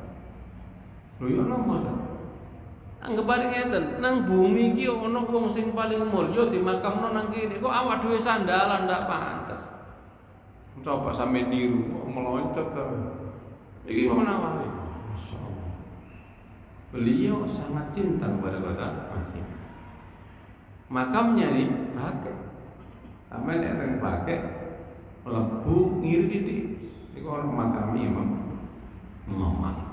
Lho yo napa to? Anggapane ngeten, nang bumi iki ana wong sing paling mulya dimakamno nang kene. Kok awak dhewe sandalan ndak pantes. Coba sampe niru meloncat to. Iki menawa. Masyaallah. Beliau sangat cinta kepada kota Madinah. Makamnya dipakai. Sampai nek nang pakai mlebu ngiri titik. Iku ora makami Imam Malik.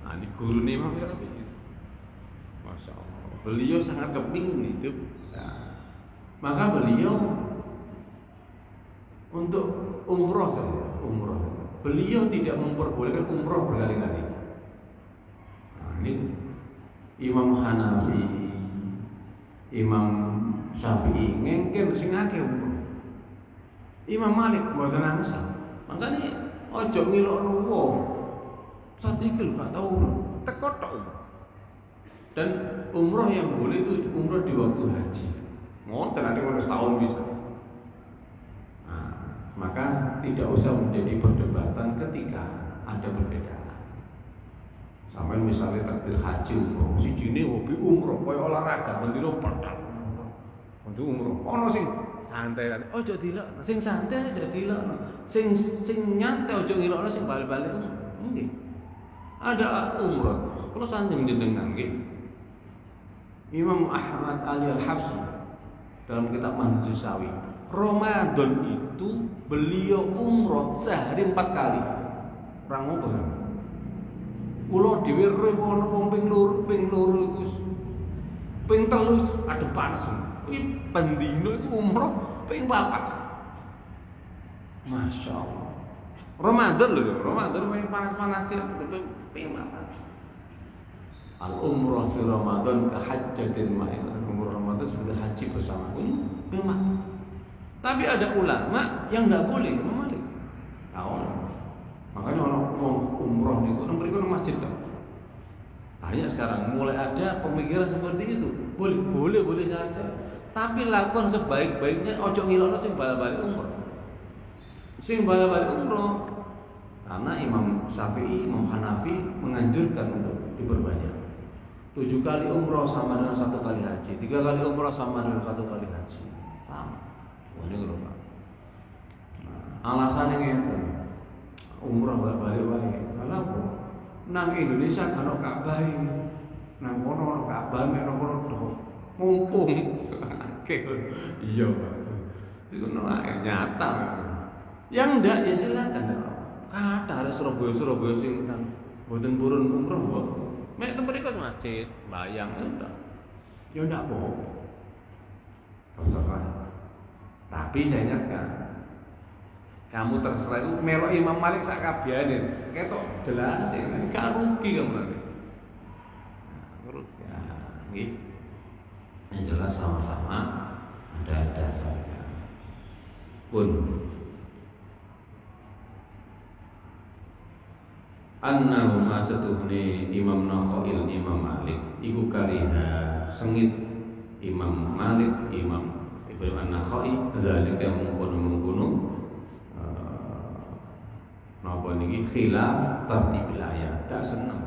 Nah, ini guru nih Imam Syafi'i. Masya Allah. Beliau sangat kepingin hidup. Nah, maka beliau untuk umroh saja, umroh. Beliau tidak memperbolehkan umroh berkali-kali. Nah, ini Imam Hanafi, Imam Syafi'i ngengken sing akeh umroh. Imam Malik mboten nangsa. Makanya ojo ngilokno wong. Saat itu gak tahu teko tok. Dan umroh yang boleh itu umroh di waktu haji. Ngoten nanti kalau setahun bisa. Nah, maka tidak usah menjadi perdebatan ketika ada perbedaan. Sampai misalnya takdir haji umroh, si jine hobi umroh, kaya olahraga, mendino padang. Untuk umroh, ono sing santai kan, ojo dilokno, sing santai aja dilokno, sing nyantai ojo ngilokno, sing balik-balik nggih. Ada umroh, kalau santai menjenengan nggih. Imam Ahmad Ali Al-Habsyi dalam kitab Manhajus Sawi, Ramadan itu beliau umroh sehari 4 kali. Rang opo kan? Kula dhewe rewono wong ping 2 iku ping 3 ada panas. Iki pendino iku umroh ping 4. Masya Allah. Ramadan lho, Ramadan ping panas-panas ya, ping 4. Al umrah fi Ramadan ka hajjatin ma'in. Umrah Ramadan seperti haji bersama. Ini memang. Tapi ada ulama yang tidak boleh Imam Malik. Makanya orang umrah niku nang mriku nang masjid kan. Banyak sekarang mulai ada pemikiran seperti itu. Boleh saja. Tapi lakukan sebaik-baiknya, ojo ngilokno sing bala-bali umrah. Sing bala-bali umrah. Karena Imam Syafi'i, Imam Hanafi menganjurkan untuk diperbanyak. 7 kali umrah sama dengan 1 kali haji, 3 kali umrah sama dengan 1 kali haji. Sama. Ini lho Pak. Alasannya ngeten. Umrah balik kenapa? Nang Indonesia kan Ka'bah ini. Nang kono Ka'bah mek kono mumpung. Iya Pak. Itu nyata. Yang ndak ya silakan. Kata ada Surabaya sing mboten purun umrah kok. Mek tempat iku masjid, bayang udah. Ya ndak apa. Terserah. Tapi saya ingatkan, kamu terserah itu melok Imam Malik sak kabehane. Ketok jelas ini gak rugi kamu nanti. Ya, nggih. Yang jelas sama-sama ada dasarnya. Pun annahu ma satuhni Imam Nakhail Imam Malik iku kariha sengit Imam Malik Imam Ibnu An-Nakhai dzalika mengkono napa niki khilaf tartibil ayat gak seneng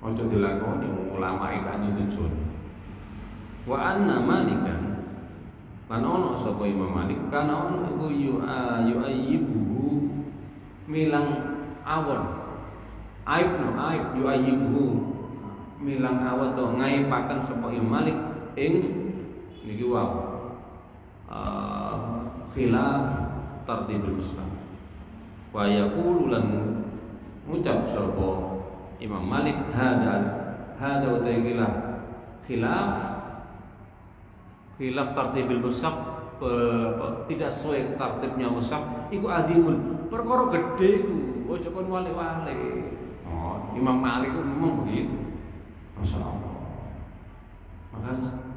ojo dilakoni ulama ikan tujuan wa anna malikan lan ono sapa Imam Malik kana ono iku yu'ayyibu milang awon aib yu'ayyibu milang awon to ngaipaken sapa Imam Malik ing niki wae khilaf tartibul muslim wa yaqulu lan ngucap sapa Imam Malik hada utailah khilaf tartibul muslim tidak sesuai tartibnya muslim iku adimun perkara gedhe iku ojo kon walik-walik. Imam Malik itu memang begitu. Masyaallah. Makasih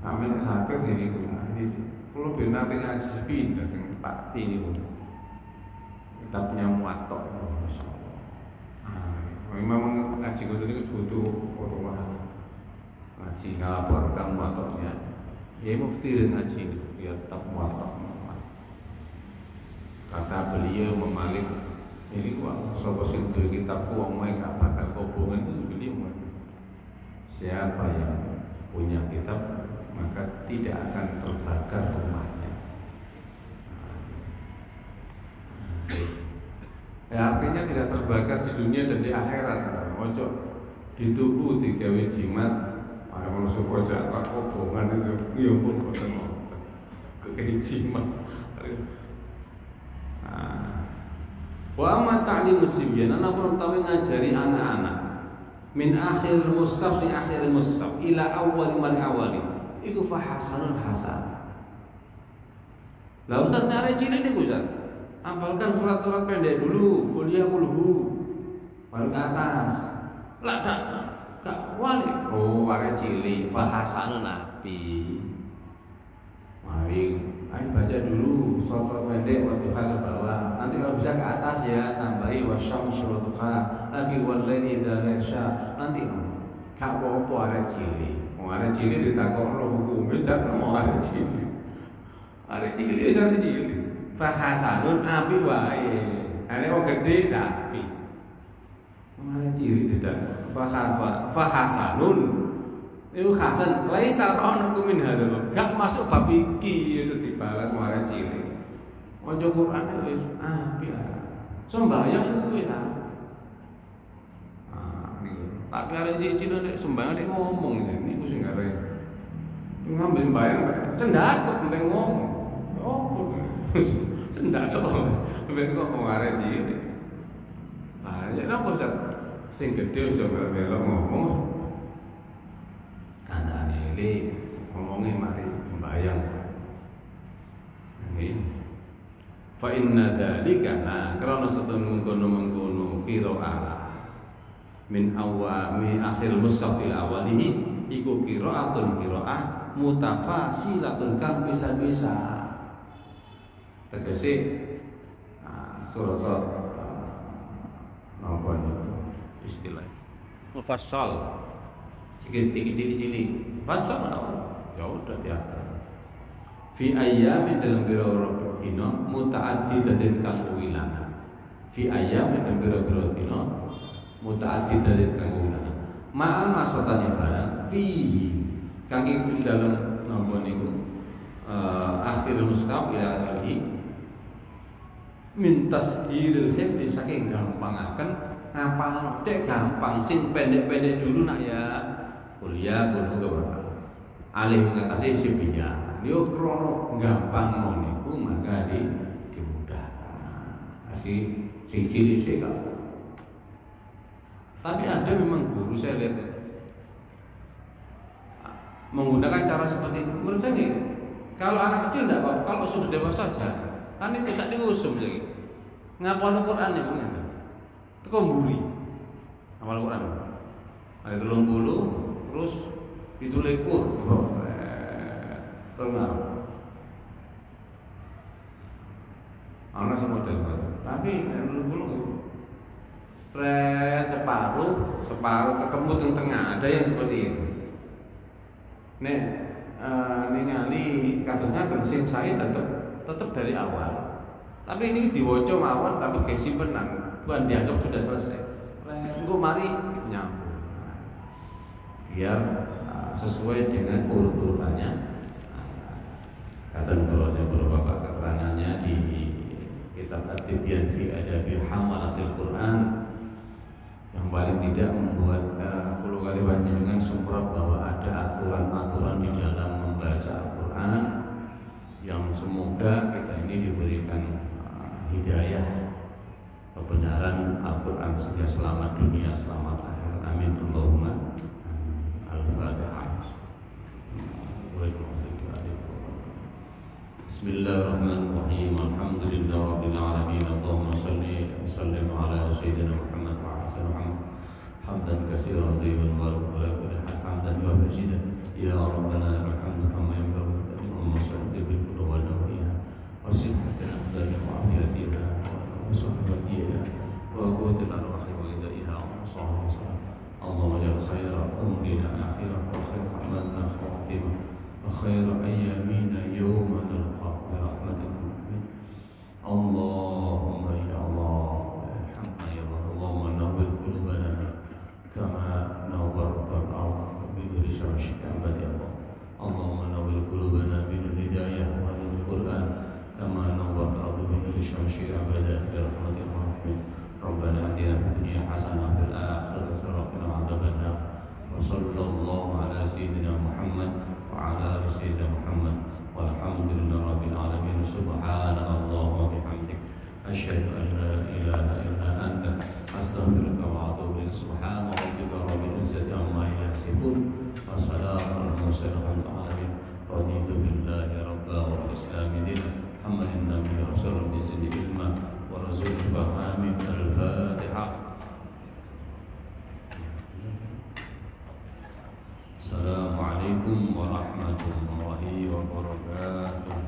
amin sakit ini kalau benar dengan ngaji pindah dengan Pak Tini pun kita punya muatok memang ngaji itu ini butuh orang ngaji ngelaporkan muatoknya ya mufti ngaji biar tetap muatok kata beliau memalik ini kok sobat sing kitabku omai gak bakal kobongan itu beliau siapa yang punya kitab maka tidak akan terbakar rumahnya. Ya, artinya tidak terbakar di dunia dan di akhirat. Ojo di tubuh digawe jimat, ada manusia pojok kok hubungan itu, ya pun boten ke jimat. Wa amma ta'lim musibyan ana pun tahu ngajari anak-anak min akhir mustaf si akhir mustaf ila awal mal awali. Iku fahasanul hasan. Lah Ustaz nyari cilik niku Ustaz. Hafalkan surat-surat pendek dulu, kuliah kulhu. Baru ke atas. Lah gak wali. Oh, arek cilik fahasanul nabi. Mari, ayo baca dulu surat-surat pendek waktu ke bawah. Nanti kalau bisa ke atas ya tambahi wasyamsi wa duha. Lagi walaili idza yaghsha. Nanti gak apa-apa arek cilik. Arek cilik ditakokno hukume jak mau arek cilik. Arek cilik wis arek cilik. Fahasanun api wae. Arek wong gedhe dak api. Arek cilik ditakok. Fahasanun. Iku hasan laisa ra'un min hadal. Gak masuk bab iki itu dibalas arek cilik. Maca Quran wis api lah. Sembahyang kuwi ta. Tapi arek cilik nek sembahyang nek ngomong niku sing arek ngambil bayang cendak nek ngomong. Oh, cendak nek ngomong arek cilik. Nah, ya napa sing gedhe iso melok ngomong. Kandhane le ngomonge mari sembahyang. Nggih. Fa inna dzalika karena setun mengkono qiraah min akhir mushaf ila awalihi iku qiraatun qiraah mutafasilatun kang bisa-bisa. Tegese surat apa itu istilah mufassal sedikit cilik fasal ya udah biasa fi ayyamin dalam biro dina mutaaddidatin kang wilan fi ayyamin dalam biro dina mutaaddidatin kang wilan ma'al masatane barang fihi kang ing dalam napa niku akhir mustaq ya lagi min tasdhiril hifdzi saking gampangaken ngapal cek gampang sing pendek-pendek dulu nak ya kuliah kudu alih mengatasi sibinya yo krono gampang niku maka dimudahkan jadi sing cilik sik tapi ada memang guru saya lihat menggunakan cara seperti itu. Menurut saya nih kalau anak kecil tidak apa-apa, kalau sudah dewasa saja kan itu tak diusum lagi ngapal Al-Quran ya punya itu mburi ngapal Al-Quran ayat 30 terus ditulis kur tengah anak semua model tapi ayat 30 separuh ketemu di tengah ada yang seperti itu nek ningali kadonya sing saya tetap dari awal. Tapi ini diwoco mawon tapi gengsi penang. Bukan dianggap sudah selesai. Engko mari nyambung. Biar sesuai dengan urut-urutannya. Kata beberapa keterangannya di kitab At-Tibyan fi Adabi Hamalatil Quran yang paling tidak membuat perlu kali panjenengan sumrap bahwa ada aturan-aturan di dalam membaca Al-Quran yang semoga kita ini diberikan hidayah kebenaran Al-Quran sehingga selamat dunia selamat akhir amin Allahumma Al-Fatihah. Bismillahirrahmanirrahim. Alhamdulillahirabbil alamin. Allahumma shalli wa sallim ala sayyidina Muhammad wa ala alihi Muhammad hamdan katsiran tayyiban mubarakan hamdan wa majidan ya rabbana lakal hamdu kama yanbaghi wa salli bil qulub wal awliya wa sifatan dan wa'afiyatiha wa sahbatiha wa quwwatil arwah wa idaiha wa sallallahu Allahumma ya khairan umrina akhirah wa khairan amalna khatimah wa khairan ayyamina yawma nalqa bi rahmatika Allahumma ya Allah alhamdulillah ya Allah Allahumma nawwir qulubana kama nawwarta al-ardh bi nuri syamsika ya Allah Allahumma nawwir qulubana bil hidayah wa bil Qur'an kama nawwarta al-ardh bi nuri syamsika bi rahmatika Rabbana atina fid dunya hasanah wa fil akhirati hasanah wa qina adzabannar wa sallallahu ala sayyidina Muhammad wa ala ali sayyidina Muhammad walhamdulillahi rabbil alamin subhanallah wa bihamdik asyhadu an la ilaha illa anta astaghfiruka wa atubu ilaik subhana rabbika rabbil izzati amma yasifun wa salamun alal mursalin walhamdulillahi raditu billahi rabban wa bil islam dinan Muhammadin nabiyyi rasulun bi sidqi ilma wa rasulun fahami al-fatihah. Assalamualaikum warahmatullahi wabarakatuh.